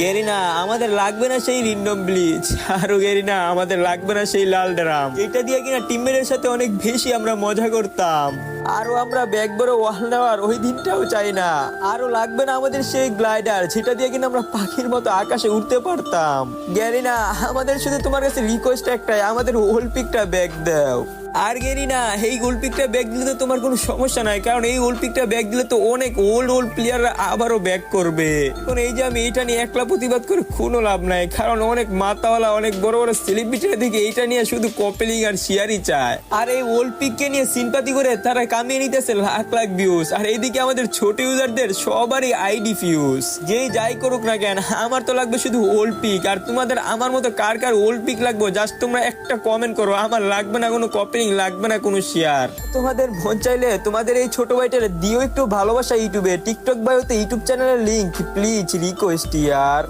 Garena আমাদের লাগবে না সেই রিন্ডম ব্লিচ, আরো গেরিনা আমাদের লাগবে না সেই লাল ড্রাম। এটা দিয়ে কিনা টিমমেটের সাথে অনেক বেশি আমরা মজা করতাম। আরো আমরা ব্যাগ বড় ওয়াল নেওয়ার ওই দিনটাও চাই না। আরো লাগবে না আমাদের সেই গ্লাইডার, যেটা দিয়ে কিনা আমরা পাখির মতো আকাশে উঠতে পারতাম। গেরিনা আমাদের শুধু তোমার কাছে রিকোয়েস্ট একটাই, আমাদের অলিম্পিকটা ব্যাগ দাও। আর গেরিনা এই অলিম্পিকটা ব্যাগ দিলে তো তোমার কোনো সমস্যা নাই, কারণ এই অলিম্পিকটা ব্যাগ দিলে তো অনেক ওল্ড প্লেয়াররা আবারও ব্যাক করবে। এখন এই যে আমি এটা নিয়ে একলা প্রতিবাদ করে কোনো লাভ নাই, কারণ অনেক মাতাওয়ালা অনেক বড় বড় সেলিব্রিটিরা দিকে এইটা নিয়ে শুধু কপেলিং আর শেয়ারই চায়। আর এই অলিম্পিককে নিয়ে সিম্পাতি করে তারা কামিয়ে নিতেছে লাখ লাখ ভিউজ। আর এইদিকে আমাদের ছোট ইউজারদের সবারই আইডি ফিউজ। যেই যাই করুক না কেন, আমার তো লাগবে শুধু অলিম্পিক। আর তোমাদের আমার মতো কার কার অলিম্পিক লাগবে জাস্ট তোমরা একটা কমেন্ট করো। আমার লাগবে না কোনো কপেলিং, লাগবে না কোনো শেয়ার। তোমাদের মন চাইলে তোমাদের এই ছোট ভাইটার দিও একটু ভালোবাসা ইউটিউবে, টিকটক বায়োতে ইউটিউব চ্যানেলের লিংক, প্লিজ রিকোয়েস্ট ইয়ার।